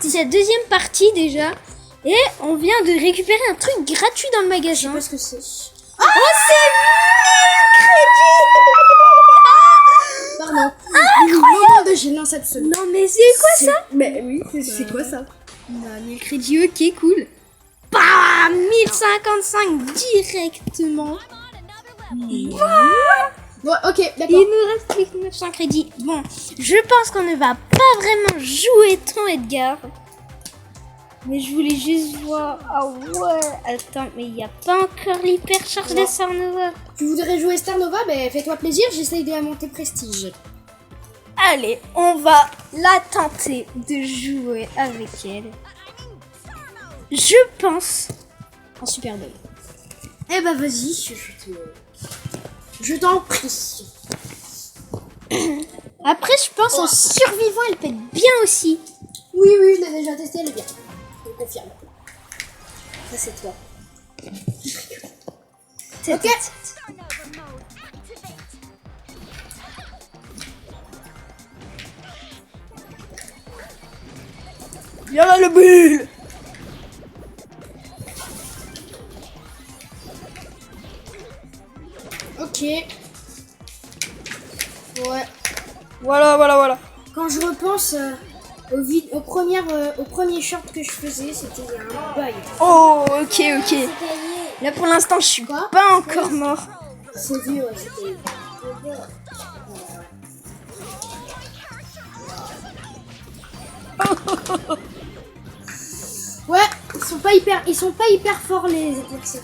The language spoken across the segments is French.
C'est la deuxième partie déjà. Et on vient de récupérer un truc gratuit dans le magasin. Je sais pas ce que c'est. Oh, c'est Pardon. Moment de gênance absolue. Non mais c'est quoi ça? Mais oui, c'est quoi ça? Non, 1000 crédits, ok, cool. Bam, 1055 directement. Bon, ok, Il d'accord. nous reste plus que 900 crédits. Bon, je pense qu'on ne va pas vraiment jouer ton Edgar. Mais je voulais juste voir. Ah ouais, attends, mais il n'y a pas encore l'hypercharge de Sarnova. Tu voudrais jouer Star Nova? Ben fais-toi plaisir, j'essaye de la monter prestige. Allez, on va la tenter de jouer avec elle. Je pense en Super Bowl. Eh ben vas-y, je t'en prie. Après, je pense en survivant, elle peut être bien aussi. Oui, je l'ai déjà testé, elle est bien. Je confirme. Ça c'est toi. Ok. Viens là le bulle. Ok. Ouais. Voilà. Quand je repense au premier short que je faisais, c'était un bug. Oh, ok. Là pour l'instant, je suis Quoi? pas encore mort. C'est vieux, ouais, c'était. Ouais, ils sont pas hyper forts les adversaires.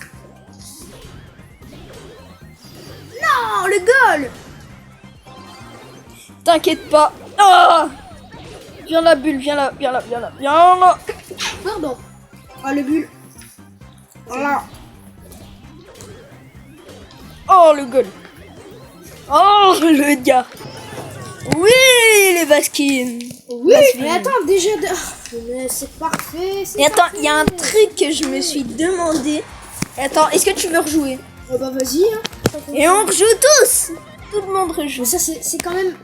Non, le goal! T'inquiète pas. Oh, viens la bulle, viens là. Pardon. Ah, le bulle. Voilà. Oh, le goal. Oh, le gars. Oui, les Baskins. Oui, mais attends, déjà de... Oh, mais c'est parfait. Et attends, il y a un truc que je me suis demandé. Attends, est-ce que tu veux rejouer? Oh bah vas-y. Hein. Et on rejoue tous. Tout le monde rejoue. Mais ça, c'est quand même...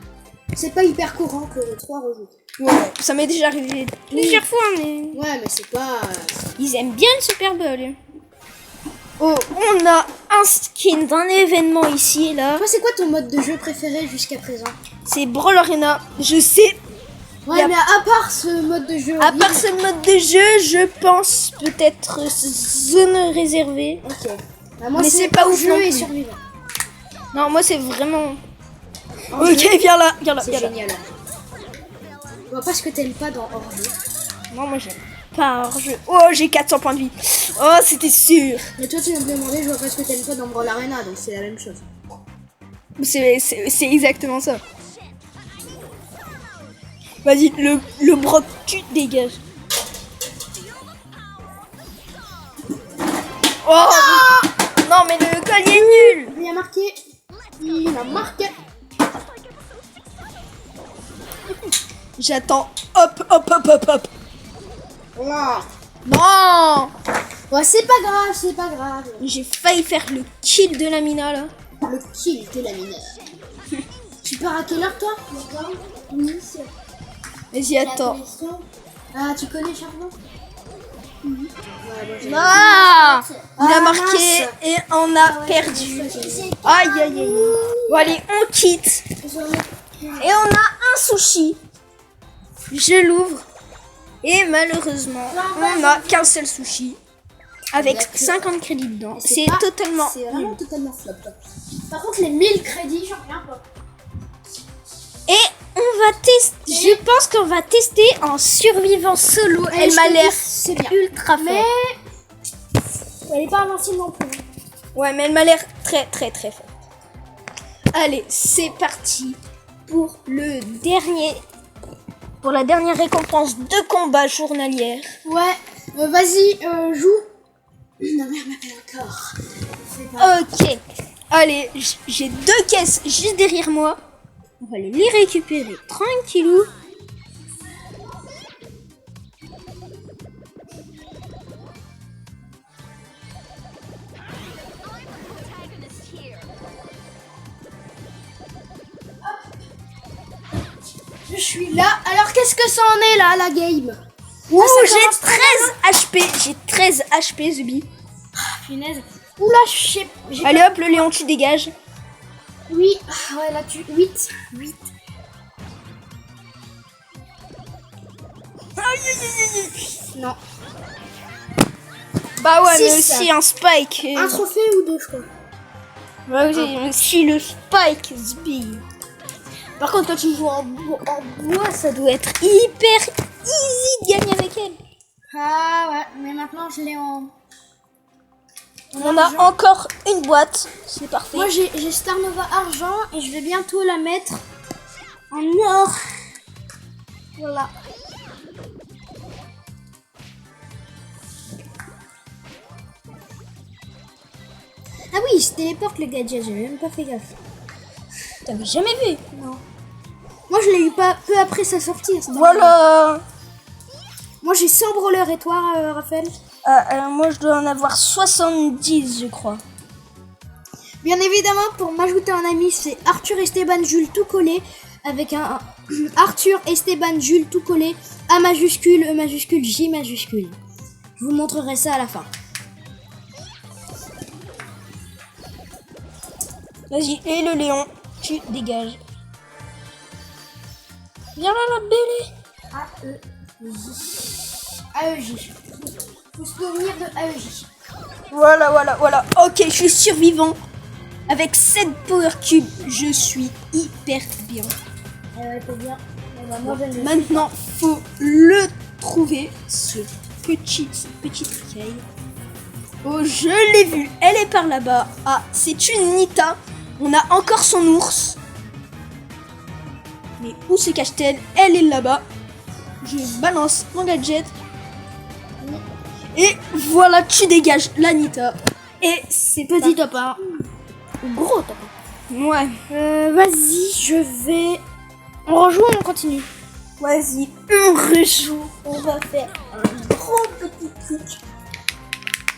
C'est pas hyper courant que les 3 rejouent. Ouais, ça m'est déjà arrivé plusieurs fois, mais Ouais, mais c'est pas... ils aiment bien le Super Bowl. Oh, on a un skin d'un événement ici et là. Toi, c'est quoi ton mode de jeu préféré jusqu'à présent? C'est Brawl Arena. Je sais. Ouais, mais à part ce mode de jeu... À part ce mode de jeu, je pense peut-être zone réservée. Ok. Bah, moi, Mais c'est pas ouf non jeu et plus. survivant. Non, moi c'est vraiment... En Ok, jeu, viens là. c'est génial. Je vois pas ce que t'aimes pas dans hors-jeu. Non, moi j'aime pas hors-jeu. Oh, j'ai 400 points de vie. Oh, c'était sûr. Mais toi, tu m'as demandé, je vois pas ce que t'aimes pas dans Brawl Arena, donc c'est la même chose. C'est exactement ça. Vas-y, le Brock, tu te dégages. Oh non, mais le collier est nul. Il a marqué. Il a marqué. J'attends. Hop. Voilà. Non. Ouais, c'est pas grave. J'ai failli faire le kill de la mina là. Le kill de la mineure. Tu pars à quelle heure, toi? Oui, c'est... Vas-y, attends. Ah, tu connais Charbon? Ah, il a Ah, marqué mince. et on a perdu. Aïe. Bon, allez, on quitte. Et on a un sushi. Je l'ouvre. Et malheureusement, on n'a qu'un seul sushi. Avec 50 crédits dedans. C'est totalement... C'est vraiment totalement flop. Par contre, les 1000 crédits, j'en reviens pas. Et on va tester... Je pense qu'on va tester en survivant solo. Elle m'a l'air c'est bien. ultra forte. Mais elle est pas invincible non plus. Ouais, mais elle m'a l'air très forte. Allez, c'est parti pour le dernier... Pour la dernière récompense de combat journalière. Ouais, vas-y, joue. Ma mère m'appelle encore. Ok. Allez, j'ai 2 caisses juste derrière moi. On va les récupérer tranquillou. Je suis là. Alors, qu'est-ce que ça en est là, la game? Ouh, ça j'ai commence 13 HP. J'ai 13 HP, Zubi. Punaise. Oula, j'ai Allez hop, le Léon, tu dégages. Oui, ouais, là tu... 8. Non. Bah ouais, mais Six. aussi un spike. Un trophée ou 2, je crois. Bah oui, mais aussi le spike, Zubi. Par contre, quand tu joues en bois, ça doit être hyper easy de gagner avec elle. Ah ouais, mais maintenant je l'ai en... On a encore une boîte. C'est parfait. Moi j'ai Star Nova argent et je vais bientôt la mettre en or. Voilà. Ah oui, il se téléporte le gadget, j'avais même pas fait gaffe. T'avais jamais vu? Non. Moi je l'ai eu pas peu après sa sortie. Star Nova. Voilà. Moi j'ai 100 brawlers et toi Raphaël? Moi, je dois en avoir 70, je crois. Bien évidemment, pour m'ajouter un ami, c'est Arthur Esteban Jules tout collé avec un Arthur Esteban Jules tout collé, A majuscule, E majuscule, J majuscule. Je vous montrerai ça à la fin. Vas-y, et le Léon, tu dégages. Viens là, la belle. AEJ. Faut se souvenir de AEJ. Voilà. Ok, je suis survivant. Avec 7 power cubes, je suis hyper bien. T'es bien. Moi, j'aime bien. Maintenant, faut le trouver, cette petite écaille. Oh, je l'ai vue. Elle est par là-bas. Ah, c'est une Nita. On a encore son ours. Mais où se cache-t-elle? Elle est là-bas. Je balance mon gadget. Et voilà, tu dégages la Nita. Et c'est Petit top 1. Gros top 1. Ouais. Vas-y, je vais... On rejoue ou on continue? Vas-y, on rejoue. On va faire un gros petit truc.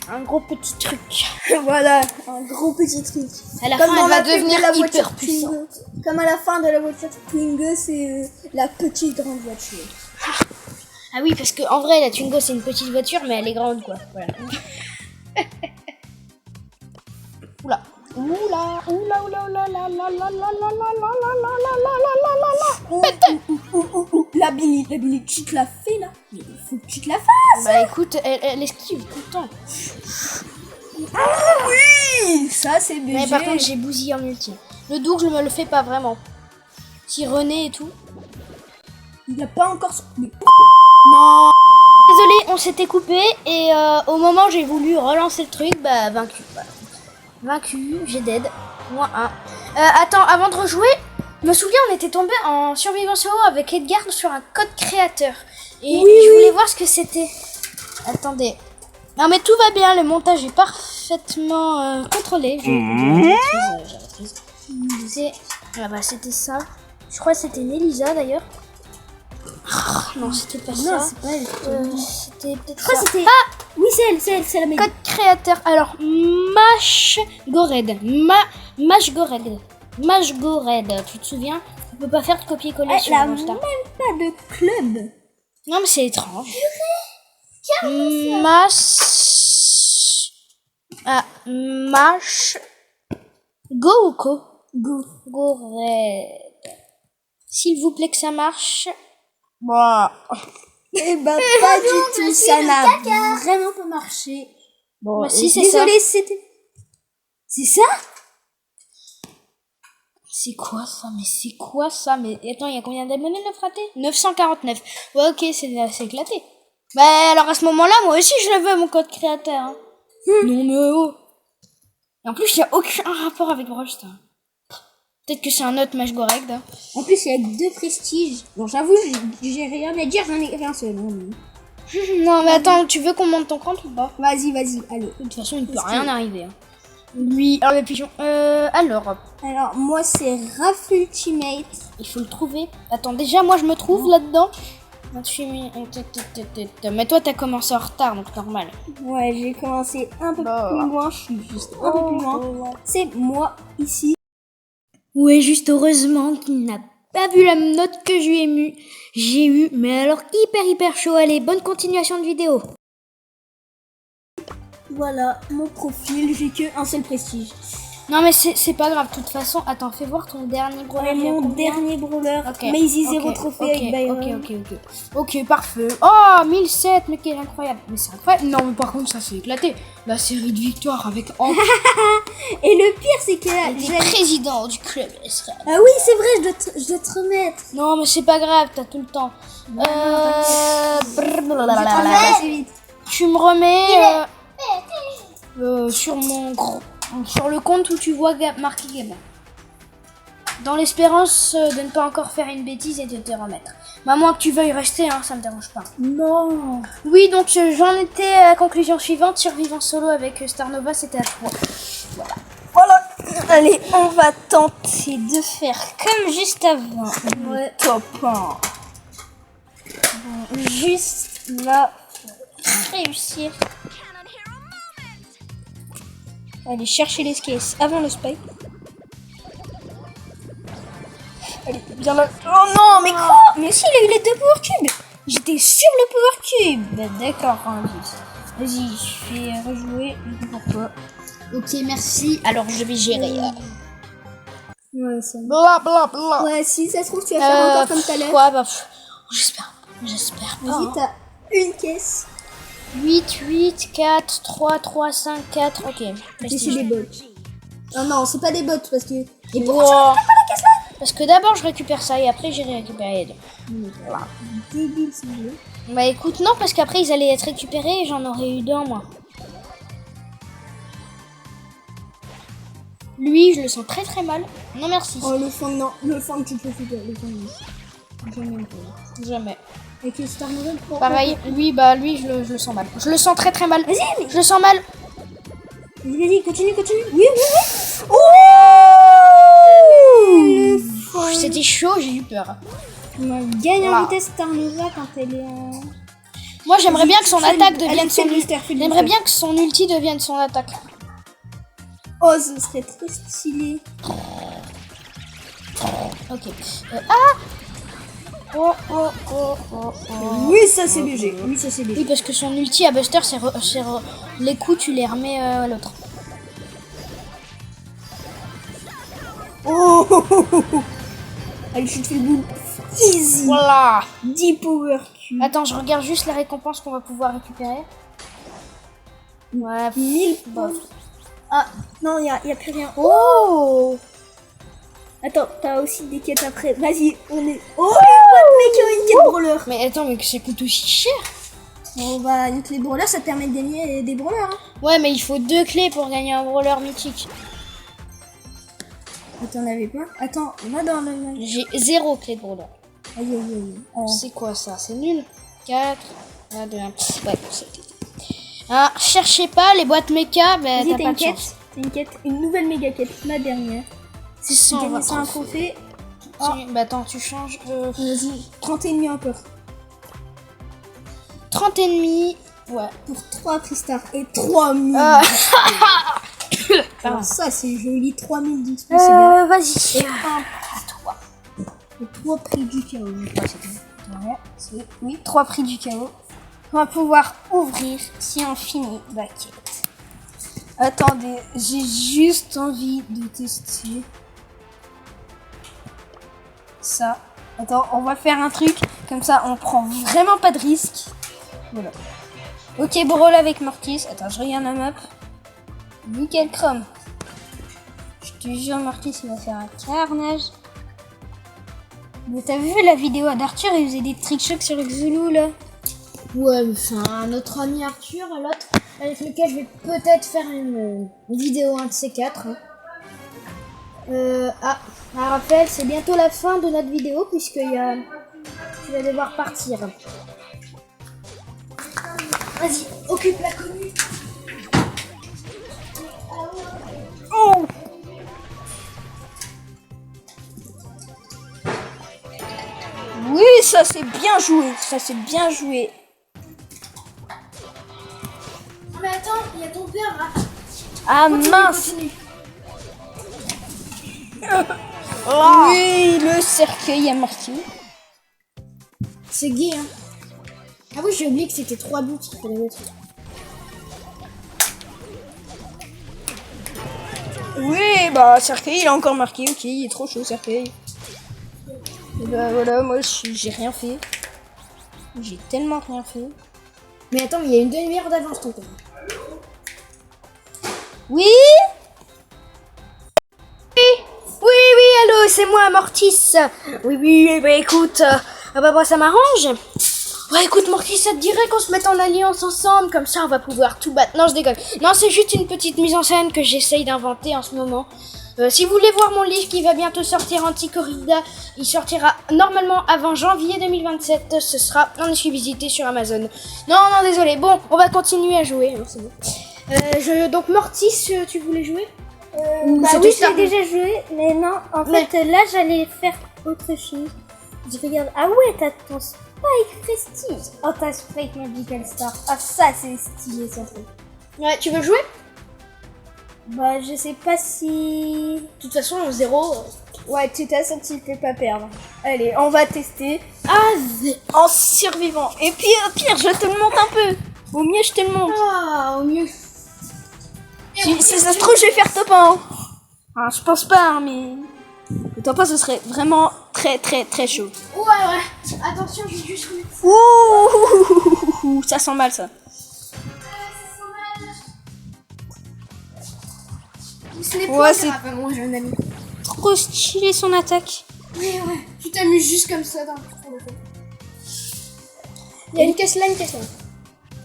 Un gros petit truc. Voilà, un gros petit truc. À la Comme fin, dans elle va la pub de devenir la hyper voiture puissante. Twingo. Comme à la fin de la voiture Twingo, c'est la petite grande voiture. Ah oui, parce qu'en vrai, la Twingo, c'est une petite voiture, mais elle est grande, quoi. Voilà. La Billy, tu te la fais là? Mais il faut que tu te la fasses. Bah écoute, elle esquive tout le temps. Ah oui, ça c'est BG. Mais par contre, j'ai bousillé en ulti. Le doux, je me le fais pas vraiment. Si René et tout. Il a pas encore... Mais... Non. Désolé, on s'était coupé et au moment où j'ai voulu relancer le truc, bah vaincu. Voilà. Vaincu, j'ai dead. Moins 1. Attends, avant de rejouer, je me souviens, on était tombé en survivance haut avec Edgar sur un code créateur. Et je voulais voir ce que c'était. Attendez. Non mais tout va bien, le montage est parfaitement contrôlé. J'ai maîtrise. Ah bah c'était ça. Je crois que c'était Nelisa d'ailleurs. Non, c'était pas ça. C'est pas elle. C'était peut-être Je crois ça. que c'était... Ah, Oui, c'est elle, c'est la meilleure. code créateur. Alors, Mashgored. Mashgored. Tu te souviens? On peut pas faire de copier-coller Elle sur a le même Star. pas de club. Non, mais c'est étrange. Mash. Go ou co? Go. Gored. S'il vous plaît que ça marche. Bon. Eh ben, pas du tout, ça n'a vraiment pas marché. Bon, Bah, si, c'est ça. désolé, c'était... C'est ça? C'est quoi ça? Mais c'est quoi ça? Mais attends, il y a combien d'abonnés le fraté? 949. Ouais, ok, c'est éclaté. Bah alors à ce moment-là, moi aussi je le veux mon code créateur. Hein. Non mais oh. Et en plus, il n'y a aucun rapport avec Brawl Stars. Peut-être que c'est un autre match correct. Hein. En plus, il y a 2 prestiges. Bon, j'avoue, j'ai rien à dire, j'en ai qu'un seul. Hein, mais... Non mais attends, tu veux qu'on monte ton compte ou pas? Vas-y, allez. De toute façon, il ne peut rien arriver. Hein. Oui, alors le pigeon. Alors, moi, c'est Raph Ultimate. il faut le trouver. Attends, déjà, moi je me trouve là-dedans. Mais toi, t'as commencé en retard, donc normal. Ouais, j'ai commencé un peu plus loin, je suis juste un peu plus loin. C'est moi, ici. Ouais, juste heureusement qu'il n'a pas vu la note que j'ai eu, mais alors hyper chaud. Allez, bonne continuation de vidéo. Voilà, mon profil, j'ai que un seul prestige. Non mais c'est pas grave, de toute façon, attends, fais voir ton dernier brawler. Ouais, mon dernier brawler, Maisy 0 trophée avec Byron. Ok, parfait. Oh, 1007, mais quel incroyable. Mais c'est incroyable. Non, mais par contre, ça s'est éclaté. La série de victoires avec Hank. Et le pire, c'est que le président du club Israël. Ah oui, c'est vrai, je dois te remettre. Non, mais c'est pas grave, t'as tout le temps. Tu me remets sur le compte où tu vois marqué Gabin. Dans l'espérance de ne pas encore faire une bêtise et de te remettre. À moins que tu veuilles rester, hein, ça me dérange pas. Non. Oui, donc j'en étais à la conclusion suivante. Survivant solo avec Starnova, c'était à toi. Voilà. Allez, on va tenter de faire comme juste avant. Ouais. Top 1. Bon, juste là, réussir. Allez, chercher les caisses avant le spike. Allez, bien là. Oh non, mais quoi? Mais si, il a eu les 2 power cubes. J'étais sur le power cube. Bah, d'accord, vas-y, je fais rejouer pour toi. Ok, merci. Alors, je vais gérer. Ouais, c'est bon. Bla. Ouais, si ça se trouve, tu vas faire encore comme tout à l'heure. Ouais, bah, j'espère pas. Vas-y, t'as une caisse. 8, 4, 3, 5, 4, ok. Et c'est des bots. Oh non, c'est pas des bots parce que... Et pourquoi tu récupères pas la caisse là? Parce que d'abord je récupère ça et après j'irai récupérer les deux. Voilà. Débile, c'est vrai. Bah écoute, non, parce qu'après ils allaient être récupérés et j'en aurais eu 2 en moins. Lui, je le sens très mal. Non merci. Oh, le fond, non. Le fond, tu peux faire. Le fond, non. Jamais. Et que Star Novel, pareil, lui, je le sens mal. Je le sens très mal. Vas-y, mais... Je le sens mal. Vas-y, continue. Oui. Oh, c'était chaud, j'ai eu peur. On gagne en vitesse Star Nova quand elle est en... Moi, j'aimerais bien que son attaque devienne son ulti. J'aimerais bien que son ulti devienne son attaque. Oh, ce serait très stylé. Ok. Oui, ça c'est léger. Oui, parce que son ulti à Buster, c'est les coups, tu les remets à l'autre. Oh. Allez, je te fais le boule. Easy. Voilà. 10 power cubes. Attends, je regarde juste la récompense qu'on va pouvoir récupérer. Ouais, 1000 points. Ah, non, il y a plus rien. Oh. Attends, t'as aussi des quêtes après. Vas-y, on est... Oh, les boîtes, mec, il y a une quête brawler. Mais attends, mais que ça coûte aussi cher. Bon, bah, une clé brawler, ça te permet de gagner des brawlers. Hein. Ouais, mais il faut 2 clés pour gagner un brawler mythique. T'en avais pas? Attends, va dans le... J'ai 0 clé de brawler. Aïe. C'est quoi ça? C'est nul. 4, 1, 2, 1. Ouais, c'est... Ah, cherchez pas les boîtes méca, mais t'as pas de chance. T'as une quête, une nouvelle méga quête, la dernière. C'est 120 un trophée. Oh. Bah attends, tu changes. Vas-y, 30 ennemis encore. 30 ennemis. Ouais. Pour 3 prix-stars et 3000. Alors ça, c'est joli. 3000 d'XP, c'est bien. Vas-y. Et un à toi. Et 3 prix du chaos. Oui, 3 prix du chaos. On va pouvoir ouvrir si on finit la quête. Attendez, j'ai juste envie de tester ça. Attends, on va faire un truc comme ça, on prend vraiment pas de risque. Voilà. Ok, brawl avec Mortis. Attends, je regarde la map. Nickel chrome. Je te jure, Mortis, il va faire un carnage. Mais t'as vu la vidéo d'Arthur, il faisait des trickshots sur Xulu là? Ouais, mais enfin, notre ami Arthur, l'autre, avec lequel je vais peut-être faire une vidéo, un de ces 4. Raphaël, c'est bientôt la fin de notre vidéo, puisque tu vas devoir partir. Vas-y, occupe la commune. Oh! Oui, ça c'est bien joué, Mais attends, il y a ton père là. Ah mince! Oh. Oui, le cercueil a marqué. C'est gay, hein. Ah oui, j'ai oublié que c'était 3 buts qu'il fallait mettre. Oui, bah, cercueil, il a encore marqué. Ok, il est trop chaud, cercueil. Et bah voilà, moi, j'ai rien fait. J'ai tellement rien fait. Mais attends, mais il y a une demi-heure d'avance, toi. Oui. Oui, allô, c'est moi, Mortis. Oui, bah écoute, bah ça m'arrange. Ouais, écoute, Mortis, ça te dirait qu'on se mette en alliance ensemble, comme ça on va pouvoir tout battre. Non, je déconne. Non, c'est juste une petite mise en scène que j'essaye d'inventer en ce moment. Si vous voulez voir mon livre qui va bientôt sortir, Anti-Corrida, il sortira normalement avant janvier 2027. Ce sera en exclusivité sur Amazon. Non, désolé. Bon, on va continuer à jouer. Non, c'est bon. Donc, Mortis, tu voulais jouer Bah oui, j'ai déjà joué, mais non, en fait, là, j'allais faire autre chose. Je regarde, ah ouais, t'as ton Spike Prestige. Oh, t'as Spike Magical Star. Ah, ça, c'est stylé, ça. Ouais, tu veux jouer? Bah, je sais pas si... De toute façon, 0. Ouais, tu t'as senti, tu peux pas perdre. Allez, on va tester. En survivant. Et puis, au pire, je te le montre un peu. Au mieux, je te le montre. Ah, au mieux. Si ça se trouve, je vais faire top 1. Ah, je pense pas, hein, mais... Le top 1, ce serait vraiment très chaud. Ouais. Attention, je vais juste remettre ça. Ouh, ça sent mal, ça. Ce n'est Ouais, pas c'est grave, moi, j'ai un ami. trop stylé, son attaque. Ouais. Tu t'amuses juste comme ça dans le fond. Il y a une caisse là,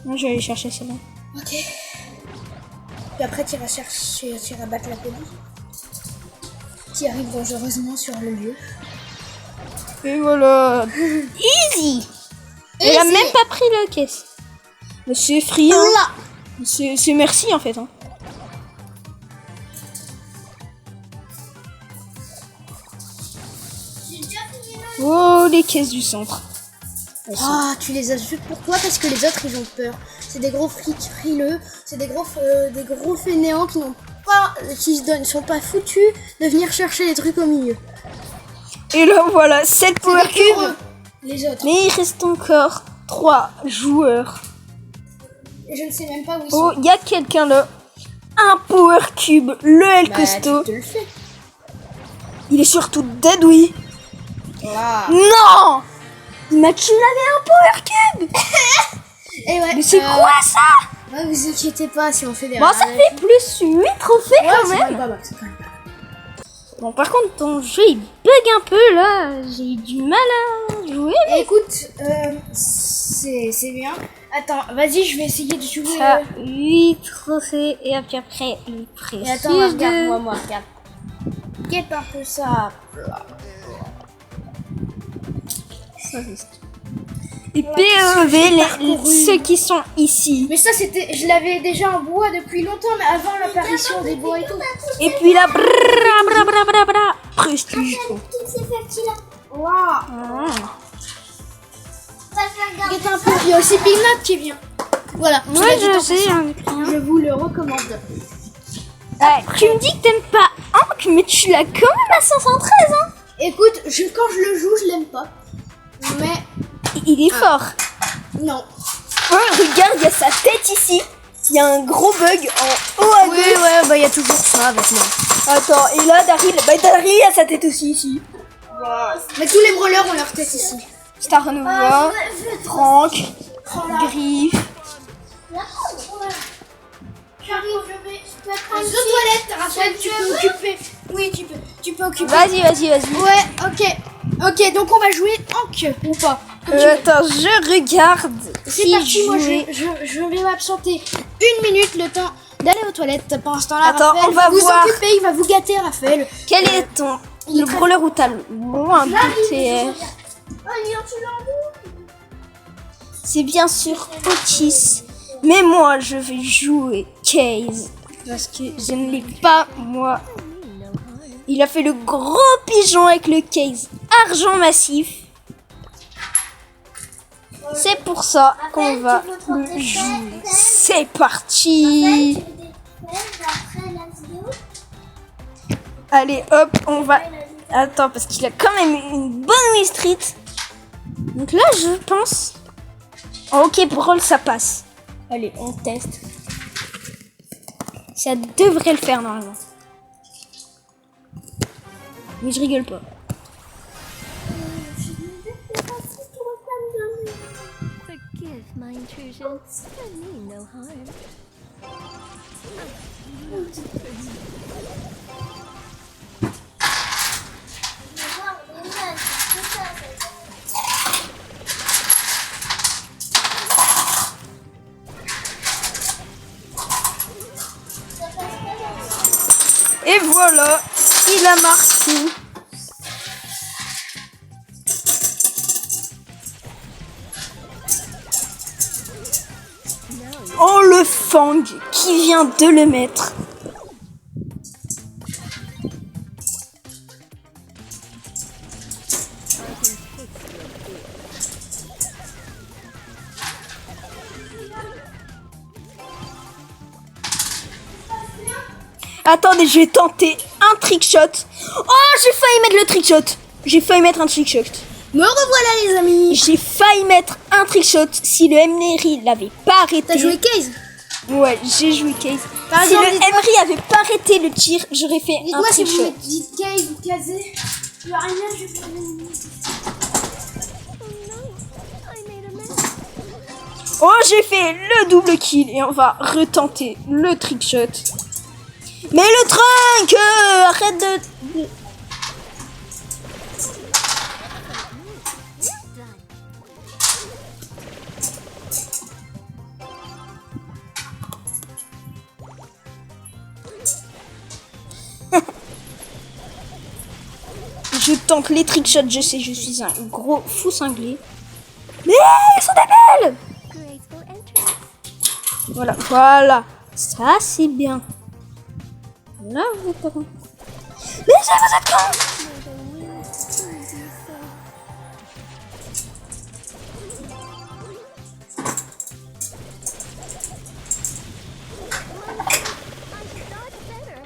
Moi, je vais aller chercher celle-là. Ok. Puis après, tu iras battre la police. Qui arrive dangereusement sur le lieu. Et voilà. Easy. Elle a même pas pris la caisse. Mais c'est friand. C'est merci, en fait. Hein. Oh, les caisses du centre. Ah, tu les as juste pour toi parce que les autres ils ont peur. C'est des gros frileux, c'est des gros fainéants qui n'ont pas, sont pas foutus de venir chercher les trucs au milieu. Et là voilà, 7 power cubes. Les autres. Mais il reste encore 3 joueurs. Et je ne sais même pas où ils Oh, sont. il y a quelqu'un là. Un power cube, le L costaud. Tu te le fais. Il est surtout dead, oui. Voilà. Non. Mais tu l'avais un power cube. Et ouais. Mais c'est quoi ça? Ne vous inquiétez pas si on fait des Bon, ça fait plus 8 trophées quand même. Pas mal, c'est quand même pas mal. Bon, par contre, ton jeu il bug un peu là. J'ai eu du mal à jouer. Écoute, c'est bien. Attends, vas-y, je vais essayer de jouer. Ça, 8 trophées et puis après, il précise. Et attends, regarde-moi, regarde. Quête un peu ça. Et PEV, ceux qui sont ici. Mais ça, je l'avais déjà en bois depuis longtemps, mais avant l'apparition des bois et tout. Et puis là, prestige. Waouh. Ah. Regarde un peu. Il y a aussi Big Nut qui vient. Voilà. Ouais, je sais. Je vous le recommande. Tu me dis que t'aimes pas Hank, mais tu l'as quand même à 513, hein. Écoute, quand je le joue, je l'aime pas. Mais Il est fort. non. Oh, regarde, il y a sa tête ici. Il y a un gros bug en haut à gauche. Ouais, bah il y a toujours ça avec moi. Attends, et là, Daryl a sa tête aussi ici. Mais tous les brawlers ont leur tête ici. Star Nova, Frank, Griff. J'arrive, je peux être Aux toilettes, Raphaël, tu peux occuper. Oui, tu peux occuper. Vas-y. Ouais, ok, donc on va jouer Hank ou pas? Attends, je regarde. C'est si parti, moi jouer. je vais m'absenter 1 minute le temps d'aller aux toilettes. Pendant ce temps-là, Attends, Raphaël, on va vous voir. occuper, il va vous gâter, Raphaël. Quel est le brawler où t'as le moins de TR? C'est bien sûr Otis. Mais moi, je vais jouer Case. Parce que je ne l'ai pas, moi. Il a fait le gros pigeon avec le Case argent massif. C'est pour ça qu'on va le jouer. C'est parti. Allez, hop, on va Attends, parce qu'il a quand même une bonne Wii Street. Donc là, je pense... Ok, pour Roll, ça passe. Allez, on teste. Ça devrait le faire, normalement. Mais je rigole pas. Forgive my intrusion. I mean no harm. Et voilà, il a marqué. Oh, le Fang qui vient de le mettre. Attendez, je vais tenter un trick shot. Oh, j'ai failli mettre le trick shot. J'ai failli mettre un trick shot. Me revoilà les amis. J'ai failli mettre un trick shot si le Emery l'avait pas arrêté. T'as joué Case? Ouais, j'ai joué Case. Par Si exemple, le Emery avait pas arrêté le tir, j'aurais fait un Dites-moi si trick vous shot. dites Case ou Kazé. Je rien, je vais faire I made a mess. Oh, j'ai fait le double kill et on va retenter le trick shot. Mais le trunk, arrête de... Je tente les trickshots, je sais, je suis un gros fou cinglé. Mais ils sont des belles. Graceful entrance. Voilà, voilà. Ça, c'est bien. Là, vous êtes pas con. Mais ça, vous êtes con. May the wind soothe you so. I should dodge better.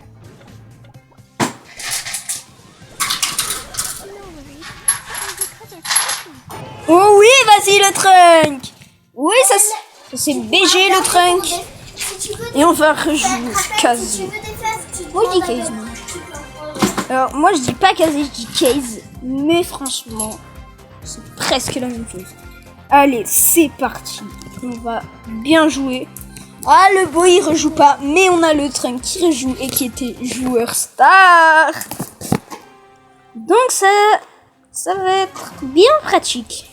No worries. I'll recover quickly. Oh oui, vas-y, le trunk. Oui, ça c'est BG, le trunk. Et on va rejouer Case. Moi, je dis Case, moi. Alors, moi, je dis pas Case, je dis Case. Mais franchement, c'est presque la même chose. Allez, c'est parti. On va bien jouer. Ah, le beau, il rejoue pas. Mais on a le trunk qui rejoue et qui était joueur star. Donc, ça va être bien pratique.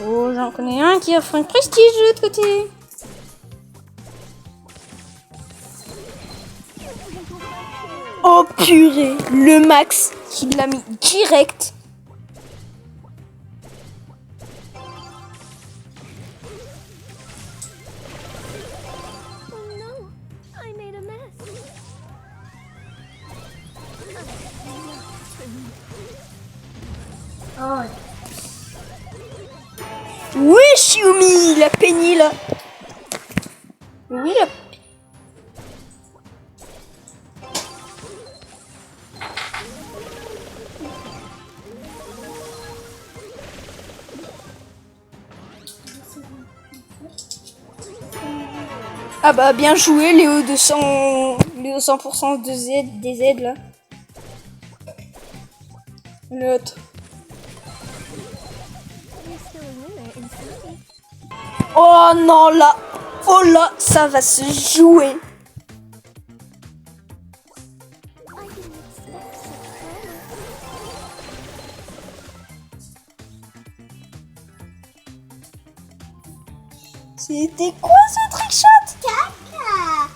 Oh, j'en connais un qui offre un prestige de l'autre côté. Oh purée, le max qui l'a mis direct. Oh no, I made a mess. Oui, Xiaomi, la Penny là. Oui, la... Ah bah bien joué Léo 200% de Z, des Z là. L'autre. You're still a winner inside. Oh non là. Oh là, ça va se jouer. I didn't expect such drama. C'était quoi ce trick shot? Caca.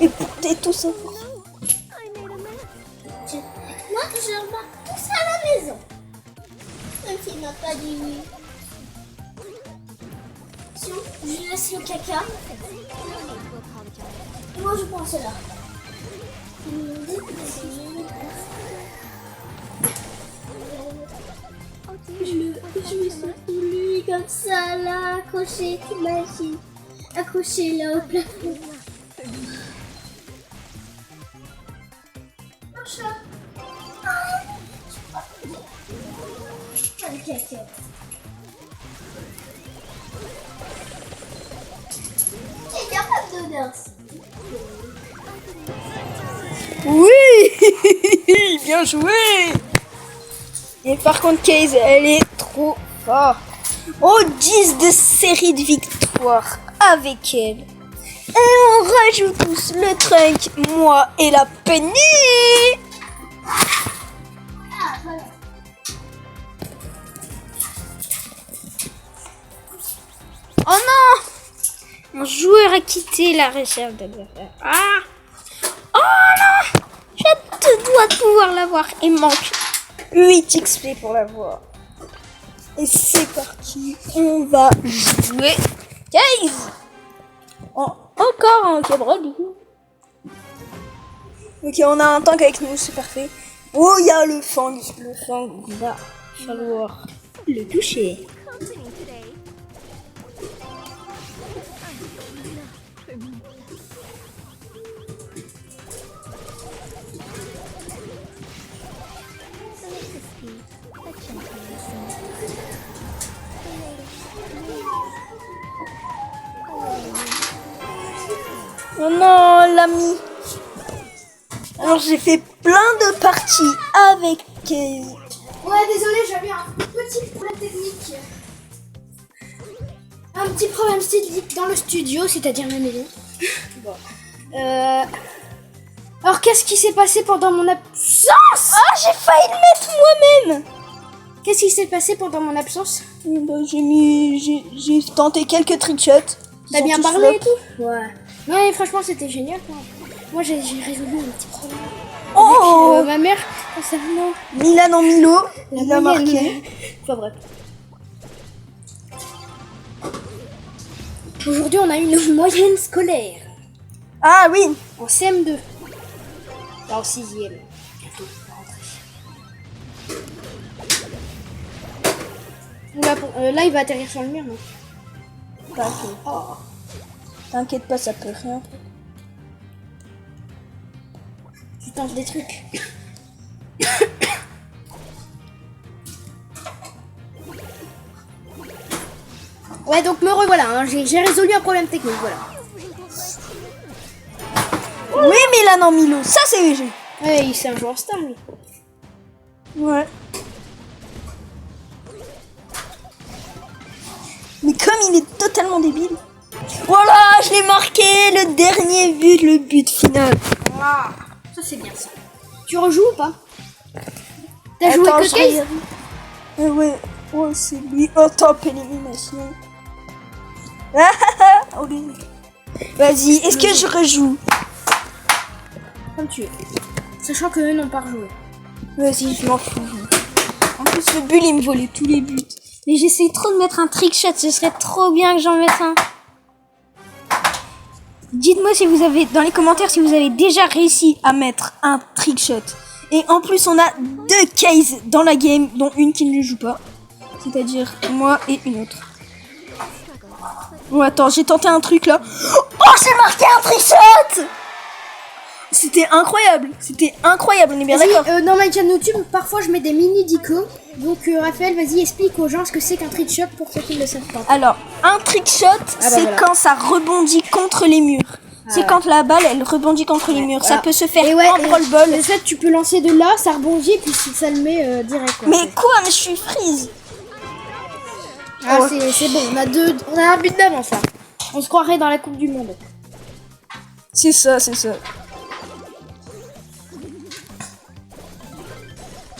Et t'es tout ça. I made a mess. Moi, je remarque tout ça à la maison. Même s'il n'a pas dit oui. Si je laisse le caca. Et moi, je prends cela. Oh dear. Je me suis voulu comme ça, là, accroché, t'imagines. Accroché là au plafond. Oui. Bien joué. Et par contre, Case, elle est trop forte. Oh, 10 de série de victoires avec elle. Et on rajoute tous le Trunk, moi et la Penny. Oh non! Un joueur a quitté la réserve d'adversaire. Ah! Oh non! Je te dois de pouvoir l'avoir. Il manque 8 XP pour l'avoir. Et c'est parti, on va jouer Case. Encore un Cabrol du coup. Ok, on a un tank avec nous, c'est parfait. Oh, il y a le Fang. Le Fang, il va falloir le toucher. Company today. Oh non, l'ami. Alors j'ai fait plein de parties avec Case. Ouais, désolé, j'avais un petit problème technique. Un petit problème technique dans le studio, c'est-à-dire ma maison. Bon. Alors, qu'est-ce qui s'est passé pendant mon absence? Ah, j'ai failli le mettre moi-même. Qu'est-ce qui s'est passé pendant mon absence? J'ai tenté quelques trickshots. T'as bien parlé et tout? Ouais. Ouais, franchement, c'était génial. Moi, j'ai résolu un petit problème. Oh, Avec, ma mère, concernant Milan en Milo, la il a moyenne. marqué. Enfin bref. Aujourd'hui, on a une moyenne scolaire. Ah oui. En CM2. Pas en 6ème. Bientôt, on va rentrer. Là, il va atterrir sur le mur, non? T'inquiète. Oh. T'inquiète pas, ça peut rien. Tu tentes des trucs. Ouais, donc me revoilà. Hein. J'ai résolu un problème technique, voilà. Oui, Milan en Milo, ça c'est léger. Ouais, c'est un joueur star, lui. Ouais. Mais comme il est totalement débile. Voilà, je l'ai marqué, le dernier but, le but final. Ah, ça c'est bien ça. Tu rejoues ou pas? T'as joué Attends, que je Case? regarde. Ouais, ouais, c'est lui. Oh, top élimination. Ok. Vas-y, est-ce que je rejoue? Comme tu es. Sachant que eux n'ont pas rejoué. Vas-y, je m'en fous. En plus, le bull, il me volait tous les buts. Mais j'essaie trop de mettre un trickshot, ce serait trop bien que j'en mette un. Dites-moi si vous avez, dans les commentaires, si vous avez déjà réussi à mettre un trickshot. Et en plus, on a 2 cases dans la game, dont une qui ne joue pas. C'est-à-dire moi et une autre. Bon, attends, j'ai tenté un truc là. Oh, j'ai marqué un trickshot! C'était incroyable, on est bien d'accord. Dans ma chaîne YouTube, parfois je mets des mini dicos. Donc Raphaël, vas-y, explique aux gens ce que c'est qu'un trick shot pour ceux qui ne le savent pas. Alors, un trickshot, c'est voilà. quand ça rebondit contre les murs. C'est quand la balle, elle rebondit contre les murs. Ça peut se faire en roll-ball. En fait, tu peux lancer de là, ça rebondit, puis ça le met direct. Quoi, Mais quoi, mais je suis freeze. Ah, c'est bon, on a un but d'avance là. On se croirait dans la Coupe du Monde. C'est ça, c'est ça.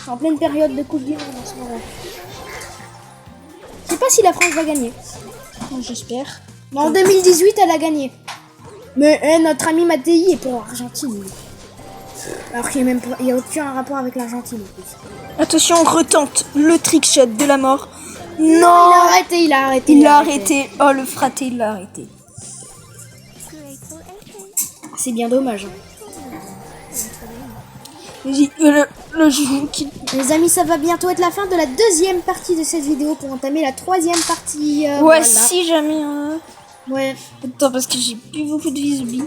En pleine période de Coupe du Monde en ce moment. Je sais pas si la France va gagner. J'espère. Mais en 2018, elle a gagné. Mais notre ami Mattei est pour l'Argentine. Alors qu'il n'y a aucun rapport avec l'Argentine en plus. Attention, on retente le trickshot de la mort. Non, Il a arrêté. il a arrêté. Oh, le fraté, il l'a arrêté. Graceful entrance. C'est bien dommage. Vas-y, le jeu qui... Les amis, ça va bientôt être la fin de la deuxième partie de cette vidéo pour entamer la troisième partie. Ouais, voilà. si jamais... Ouais. Attends, parce que j'ai plus beaucoup de visby.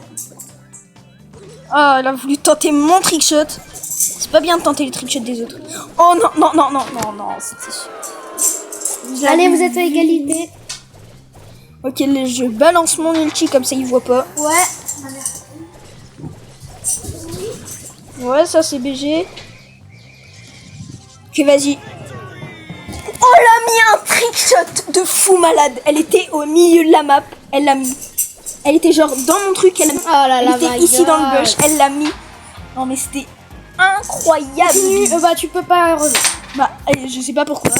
Ah, elle a voulu tenter mon trickshot. C'est pas bien de tenter les trickshots des autres. Oh non, non, non, non, non, non, c'était shit. Allez, vous êtes à égalité. Ok, je balance mon ulti comme ça il voit pas. Ouais. Ouais, ça c'est BG. Ok, vas-y. Oh, elle a mis un trickshot de fou malade. Elle était au milieu de la map. Elle l'a mis. Elle était genre dans mon truc. Elle, Oh là elle là, était my ici God. dans le bush. Elle l'a mis. Non mais c'était incroyable. Bah, tu peux pas relever. Bah, je sais pas pourquoi.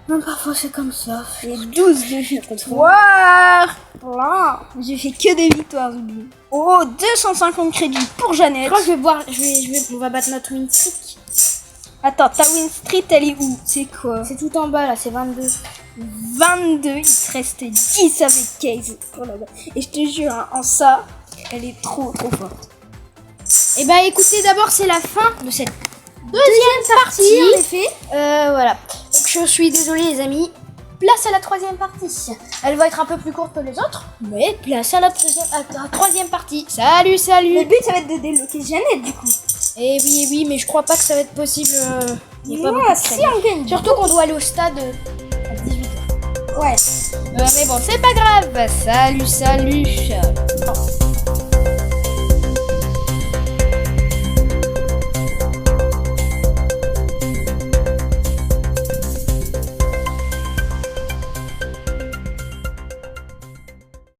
Non, parfois c'est comme ça. Et 12 de victoire. Voilà. J'ai fait que des victoires, Zubi. Oh, 250 crédits pour Je Jeannette. crois que je vais boire. On va battre notre win streak. Attends, ta win street, elle est où? C'est quoi? C'est tout en bas là, c'est 22. 22, il te reste 10 avec Case. Oh là là. Et je te jure, hein, en ça, elle est trop forte. Et bah écoutez, d'abord c'est la fin de cette deuxième partie. En effet. Voilà. Donc je suis désolée les amis. Place à la troisième partie. Elle va être un peu plus courte que les autres, mais place à la troisième partie. Salut, Le salut. but, ça va être de débloquer Jeannette, du coup. Et oui, mais je crois pas que ça va être possible. Il y a pas Ouais, beaucoup de si crédits. on gagne. Surtout qu'on doit aller au stade à 18h. Ouais. Mais bon, c'est pas grave. Salut.